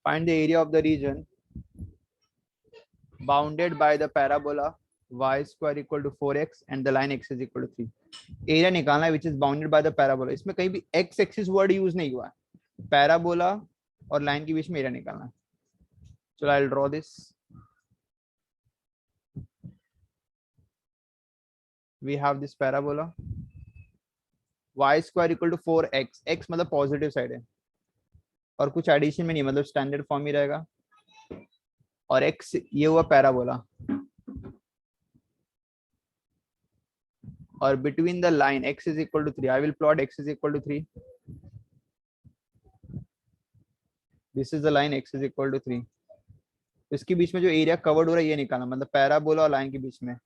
[SPEAKER 1] Find the area of the region bounded by the parabola y square equal to 4x and the line x is equal to 3. Area निकालना है which is bounded by the parabola. इसमें कहीं भी x axis word use नहीं हुआ है. Parabola और line के बीच में एरिया निकालना है. चलो I will draw this. We have this parabola y square equal to 4x, x मतलब पॉजिटिव साइड है और कुछ एडिशन में नहीं, मतलब स्टैंडर्ड फॉर्म ही रहेगा। और x ये हुआ पैराबोला, और between the line x is equal to 3, I will plot x is equal to 3, this is the line x is equal to 3। इसके बीच में जो एरिया कवर्ड हो रहा है ये निकालना, मतलब पैराबोला और लाइन के बीच में।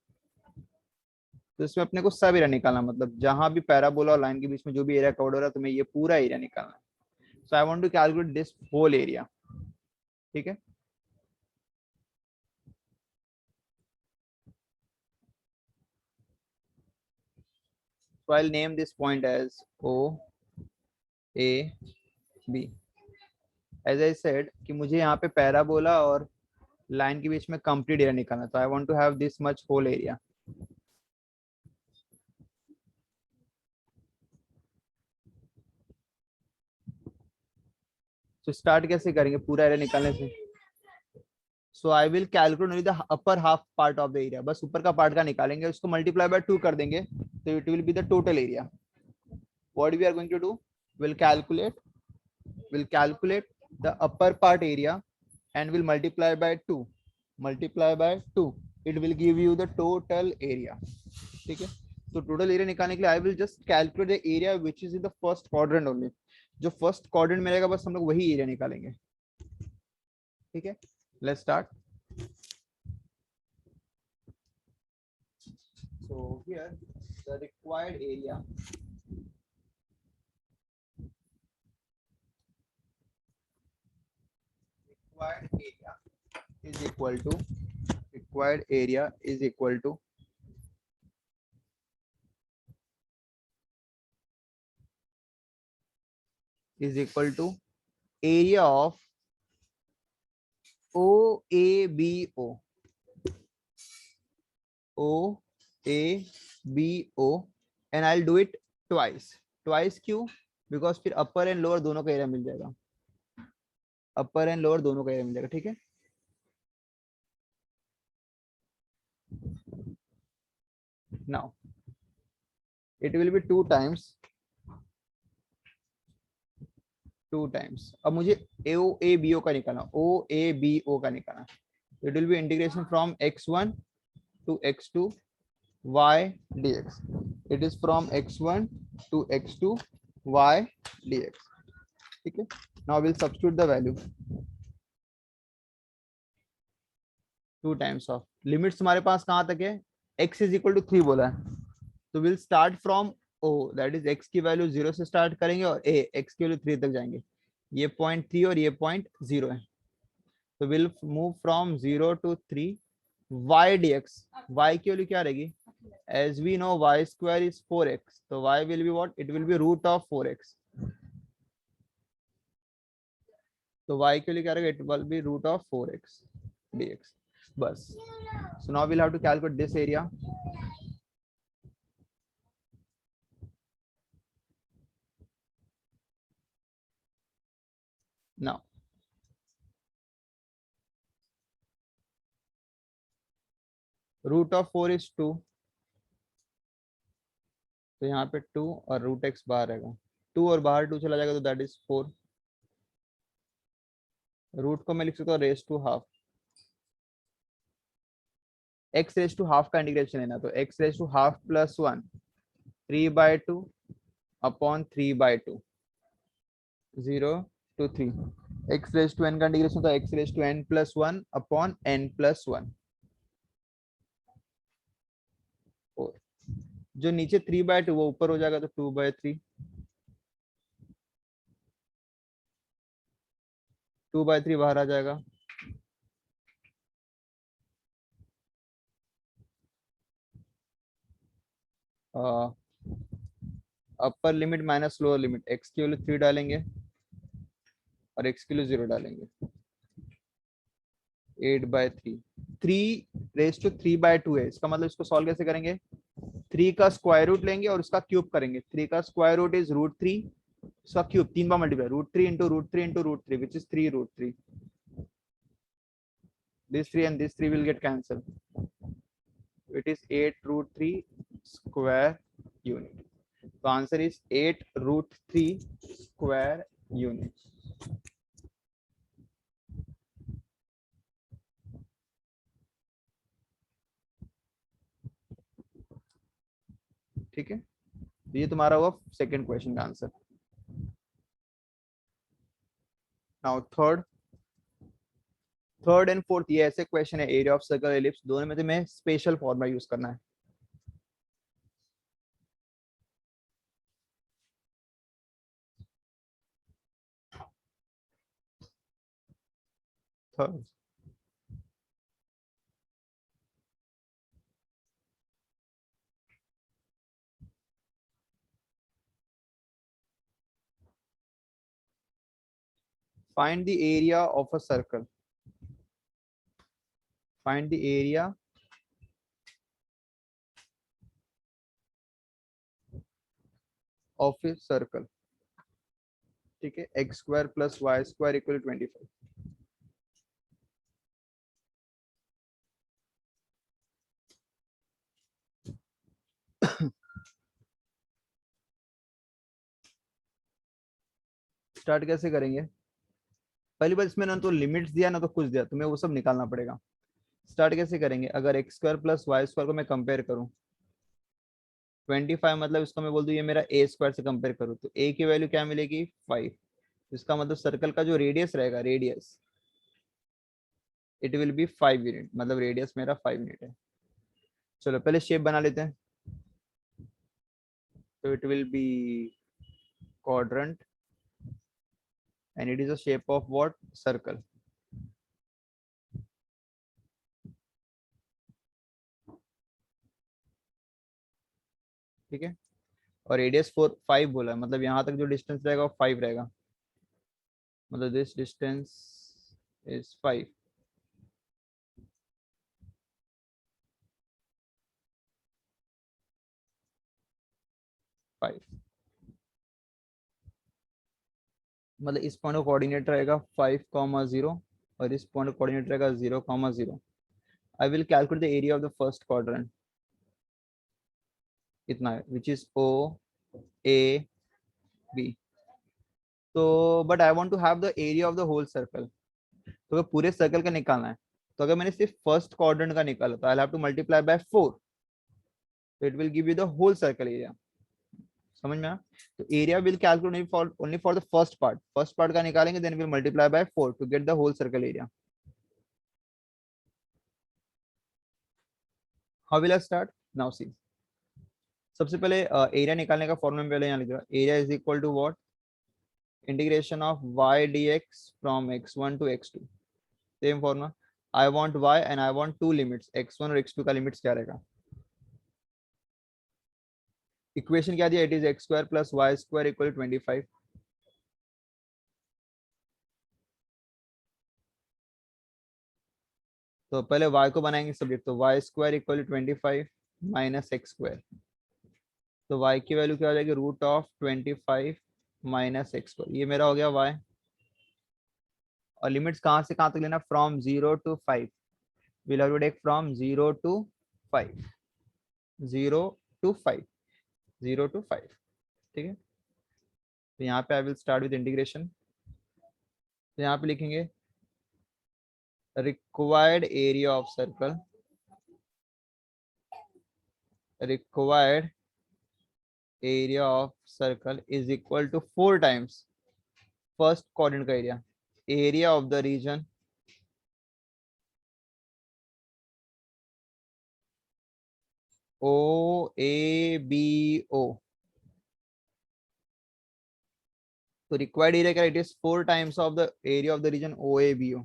[SPEAKER 1] तो इसमें अपने को सब एरिया निकालना, मतलब जहां भी पैराबोला और लाइन के बीच में जो भी एरिया कवर्ड हो रहा है तुम्हें ये पूरा एरिया निकालना है। So I want to calculate this whole area, ठीक है। So I'll name this point as O A B. As I said कि मुझे यहाँ पे पैराबोला और लाइन के बीच में कंप्लीट एरिया निकालना, तो I want to have this much whole area. तो स्टार्ट कैसे करेंगे पूरा एरिया निकालने से? So I will calculate only the upper half part of the area, बस ऊपर का पार्ट का निकालेंगे, उसको मल्टीप्लाई बाय 2 कर देंगे, तो it will be the total area. What we are going to do, will calculate the upper part area and will multiply by 2, it will give you the total area, ठीक है। तो total area निकालने के लिए I will just calculate the area which is in the first quadrant only, जो first quadrant में रहेगा बस हम लोग वही एरिया निकालेंगे, ठीक है। Let's start. So here the required area is equal to required area is equal to area of OABO, and I'll do it twice क्यों? बिकॉज फिर अपर एंड लोअर दोनों का एरिया मिल जाएगा, अपर एंड लोअर दोनों का एरिया मिल जाएगा, ठीक है। Now it will B 2 times, अब मुझे OABO का निकालना, OABO का निकालना, it will B integration from x1 to x2 y dx, it is from x1 to x2 y dx, ठीक है। now we'll substitute the value, 2 times of limits हमारे पास कहाँ तक है, x is equal to 3 बोला है, तो will start from o, that is x की वैल्यू 0 से स्टार्ट करेंगे और a x की वैल्यू 3 तक जाएंगे, ये 0.3 और ये 0.0 है, तो will move from 0 to 3 y dx, y की वैल्यू क्या रहेगी, as we know y square is 4x, so y will be what, it will be root of 4x, तो y के लिए क्या रहेगा, it will be root of 4x dx, बस। so now we'll have to calculate this area, now root of 4 is 2, तो यहाँ पे 2 और रूट एक्स बाहर रहेगा, 2 और बाहर 2 चला जाएगा तो दैट इज 4, रूट को मैं लिख सकता हूँ raise to half, x raise to half का इंटीग्रेशन लेना, तो x raise to half plus 1 3/2 upon 3/2 0 to 3, x raise to n का इंटीग्रेशन, तो x raise to n plus 1 upon n plus 1, जो नीचे 3/2 वो ऊपर हो जाएगा तो 2/3, 2/3 बाहर आ जाएगा, अपर limit minus lower limit, x की वैल्यू 3 डालेंगे और एक्स की वैल्यू 0 डालेंगे, 8/3, 3 रेस टू 3/2 है, इसका मतलब इसको सॉल्व कैसे करेंगे, 3 का स्क्वायर रूट लेंगे और उसका क्यूब करेंगे, 3 का स्क्वायर रूट इज √3, उसका cube 3 bar multiply, √3 into √3 into √3 which is 3√3, this 3 and this 3 will get cancelled, it is 8√3 square unit, तो आंसर इज 8√3 स्क्वायर यूनिट्स। ठीक है, तो ये तुम्हारा हुआ सेकंड क्वेश्चन का answer. Now third and fourth ये ऐसे क्वेश्चन है, एरिया ऑफ सर्कल एलिप्स दोनों में तुम्हें स्पेशल फॉर्मूला यूज करना है। Third, find the area of a circle, find the area of a circle। ठीक है, x square plus Y square equal 25। Start कैसे करेंगे? पहली बात, इसमें ना तो लिमिट्स दिया ना तो कुछ दिया, तुम्हें वो सब निकालना पड़ेगा। स्टार्ट कैसे करेंगे? अगर x square plus Y square को मैं कंपेयर करूं, 25 मतलब इसको मैं बोल दूं ये मेरा ए स्क्वायर से कंपेयर करूं, तो ए की वैल्यू क्या मिलेगी? 5। इसका मतलब सर्कल का जो रेडियस रहेगा, radius it will B 5 unit, मतलब रेडियस मेरा 5 यूनिट है। चलो पहले शेप बना लेते हैं। तो it will B quadrant and it is a shape of what? Circle। ठीक है, और रेडियस 5 बोला है, मतलब यहाँ तक जो डिस्टेंस रहेगा वो 5 रहेगा, मतलब दिस डिस्टेंस इज 5। मतलब इस पॉइंट का कोऑर्डिनेट रहेगा 5,0 और इस पॉइंट का कोऑर्डिनेट रहेगा 0,0। I will calculate the area of the first quadrant, इतना है, which is O A B. तो but I want to have the area of the whole circle, तो अगर पूरे सर्कल का निकालना है, तो अगर मैंने सिर्फ फर्स्ट क्वाड्रेंट का निकाला तो I have to multiply by 4, तो it will give you the whole circle area. समझ में आया? तो area will calculate only for the first part का निकालेंगे, then will multiply by 4 to get the whole circle area. How will I start? Now see, सबसे पहले area निकालने का फॉर्मूला में पहले यहाँ लिख दो, area is equal to what? Integration of y dx from x1 to x2। Same formula, I want y and I want to limits, x1 और x2 का लिमिट्स क्या रहेगा? इक्वेशन क्या दिया? It is x square plus Y square equal 25। तो पहले y को बनाएंगे सब्जेक्ट, तो Y square equal 25 minus x square, तो y की वैल्यू क्या हो जाएगी? √25 माइनस एक्स स्क्वायर, ये मेरा हो गया y। और लिमिट्स कहाँ से कहाँ तक लेना? From 0 to 5, we'll have to take from 0 to 5, 0 to 5, 0 to 5। ठीक है, तो यहाँ पे I will start with integration. तो यहाँ पे लिखेंगे required area of circle, required area of circle is equal to 4 times first quadrant का area, area of the region O A B O. तो रिक्वायर्ड एरिया क्या? It is 4 times of the area of the region O A B O.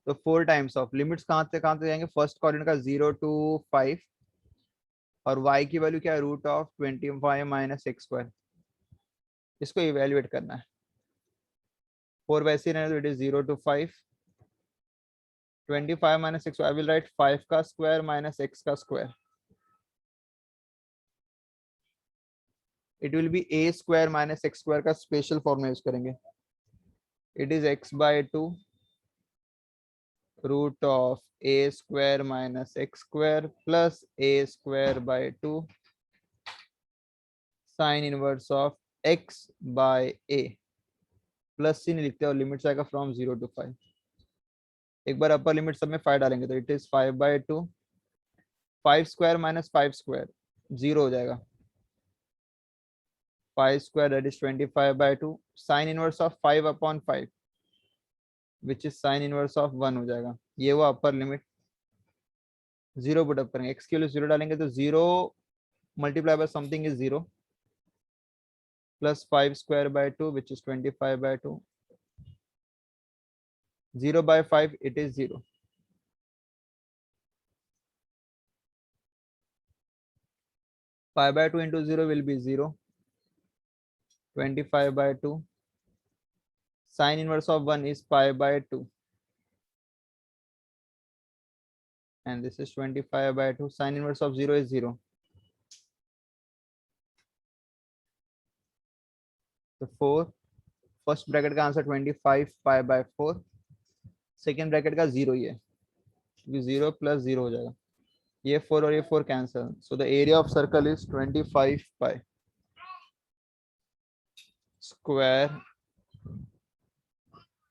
[SPEAKER 1] तो 4 times of, limits कहाँ से जाएंगे? First quadrant का 0 to 5, और y की value क्या है? √25 माइनस एक्स स्क्वायर, इसको इवेल्युएट करना है। 4 वैसे ही रहने, तो it is 0 to 5, 25 minus x, I will write 5 का स्क्वायर माइनस एक्स का square, it will be a square minus x square का स्पेशल फॉर्मूला यूज करेंगे। It is x/2 root of a square minus x square plus a² by 2 sine inverse of x by a plus C नहीं लिखते और limit आएगा from 0 to 5। एक बार upper limit सब में 5 डालेंगे तो it is 5/2, 5 square minus 5 square 0 हो जाएगा, 5 square that is 25/2, sign inverse of 5/5 which is sine inverse of 1 हो जाएगा। ये वो अपर लिमिट, 0 पुट अप करेंगे, x के लिए 0 डालेंगे तो 0 multiply by something is 0 plus 5 square by 2 which is 25/2, 0/5 it is 0, 5/2 into 0 will be 0, 25/2, sine inverse of 1 is 5/2 and this is 25/2, sine inverse of 0 is 0. So 4, first bracket का answer 25 π/4, second bracket का 0 ही है क्योंकि 0 plus 0 हो जाएगा, ये 4 और ये 4 cancel, so the area of circle is 25 pi square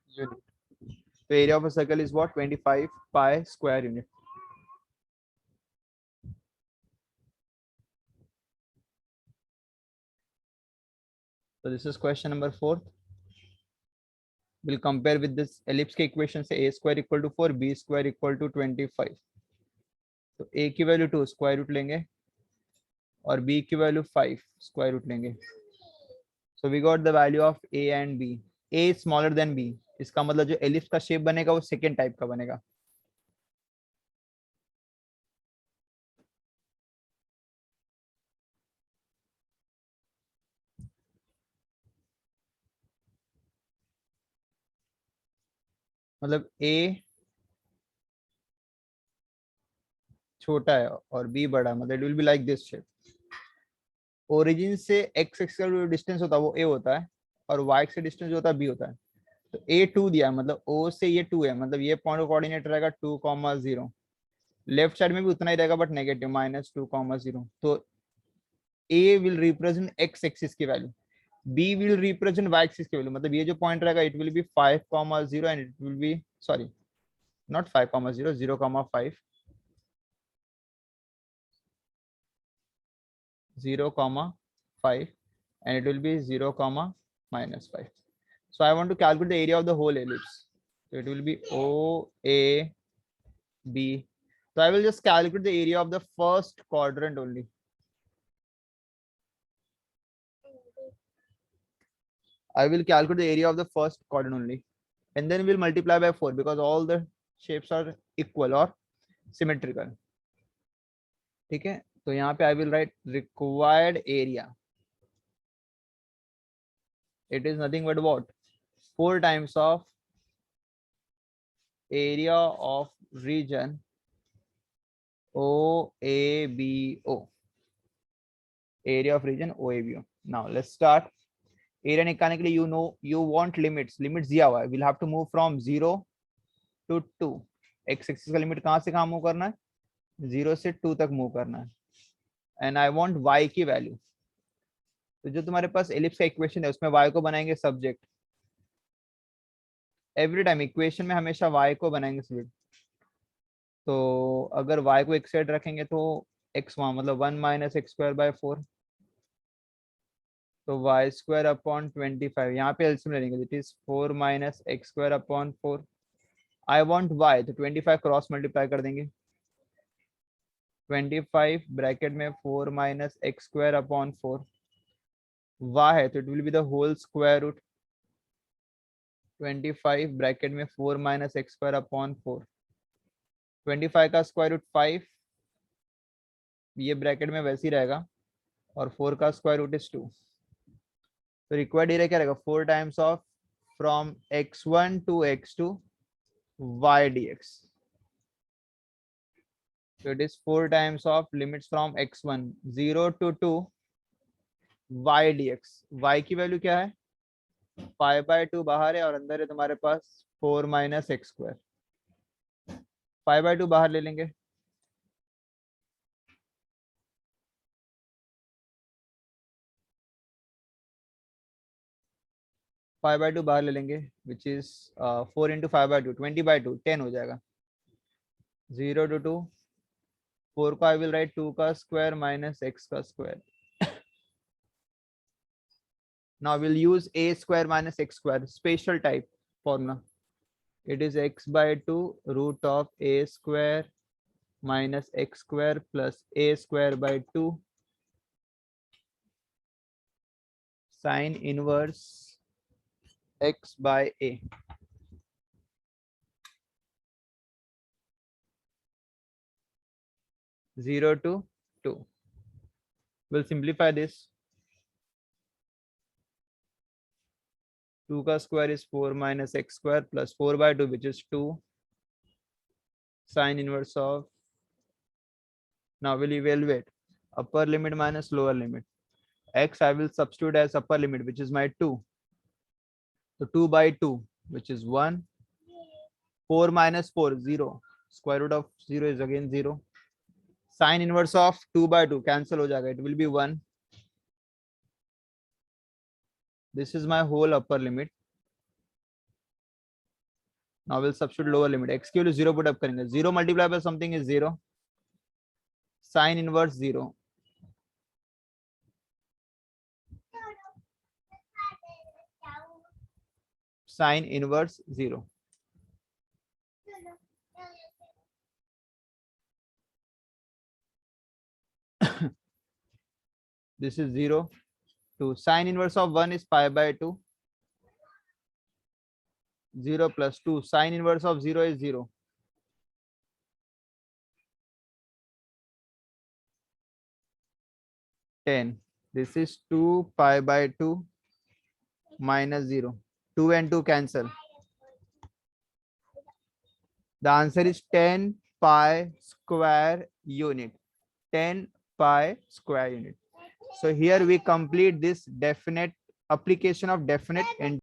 [SPEAKER 1] unit. तो area of a circle is what, 25 pi square unit. So this is question number 4. We'll compare with this ellipse के equation से a square equal to 4, b square equal to 25. तो a की value 2 square root लेंगे और b की value 5 square root लेंगे। So we got the value of a and b. a is smaller than b, इसका मतलब जो एलिप्स का शेप बनेगा वो सेकेंड टाइप का बनेगा। मतलब a छोटा है और b बड़ा, मतलब it will be like this shape. Origin से x एक्सिस का जो डिस्टेंस होता है वो a होता है और y एक्सिस डिस्टेंस जो होता है b होता है। तो a 2 दिया है, मतलब o से ये 2 है, मतलब ये पॉइंट का कोऑर्डिनेट रहेगा 2,0। लेफ्ट साइड में भी उतना ही रहेगा बट नेगेटिव -2,0। तो a will represent x axis की value, b will represent y axis की वैल्यू, मतलब ये जो पॉइंट रहेगा it will be 5,0 and it will be sorry not 5,0, 0,5, 0,5 and it will be 0, -5. So I want to calculate the area of the whole ellipse. So it will be OAB. So I will just calculate the area of the first quadrant only. I will calculate the area of the first quadrant only, and then we'll multiply by 4 because all the shapes are equal or symmetrical. ठीक है, तो यहाँ पे I will write required area. It is nothing but what, 4 times of area of region OABO. Area of region OABO. Now let's start. Area निकालने के लिए you want limits दिया हुआ है, we'll have to move from 0 to 2. x axis का limit कहां से कहां मूव करना है, 0 से 2 तक मूव करना है, एंड आई वांट y की वैल्यू। तो जो तुम्हारे पास एलिप्स का इक्वेशन है उसमें y को बनाएंगे सब्जेक्ट, एवरी टाइम इक्वेशन में हमेशा y को बनाएंगे सब्जेक्ट। तो अगर y को एक साइड रखेंगे तो x वहां, मतलब 1 - x²/4, तो वाई स्क्वायर अपॉन 25, यहाँ पे एलसीएम ले लेंगे, it is 4 - x²/4। I want y, तो 25 क्रॉस मल्टीप्लाई कर देंगे, 25 ब्रैकेट में 4 - x²/4, y है तो it will be the whole square root, 25 bracket में 4 - x²/4, 25 का स्क्वायर रूट 5, ये ब्रैकेट में वैसे ही रहेगा, और 4 का स्क्वायर रूट इज 2। तो रिक्वायर्ड एरिया क्या रहेगा, 4 times of from x1 to x2 y dx. So it is 4 times of limits from x1 0 to 2 y dx. y की वैल्यू क्या है, 5/2 बाहर है और अंदर है तुम्हारे पास 4 - x²। 5/2 बाहर ले लेंगे, 5/2 बाहर ले लेंगे, विच इज 4 इंटू 5/2 20/2 10 हो जाएगा. 0 to 2, 4 को आई विल राइट 2 का स्क्वायर माइनस x का square. Now we'll use a square minus x square, special type formula. It is x by 2 root of a square minus x square plus a square by 2 sine inverse x by a. Zero to 2. We'll simplify this. 2 का square is 4 minus x square plus 4/2, which is 2 sine inverse of. Now we'll evaluate upper limit minus lower limit. X I will substitute as upper limit, which is my 2. So 2/2, which is 1. 4 minus 4, 0. Square root of 0 is again 0. Sine inverse of 2/2 cancel हो जाएगा. It will be 1. This is my whole upper limit. Now we'll substitute lower limit. X की value 0 put up करेंगे. 0 multiplied by something is 0. Sine inverse 0. Sine inverse 0. This is 0. 2. Sine inverse of 1 is pi/2. 0 plus 2. Sine inverse of 0 is 0. 10. This is 2 pi/2 minus 0. 2 and 2 cancel. The answer is 10 pi square unit. 10 pi square unit. So here we complete this definite application of definite and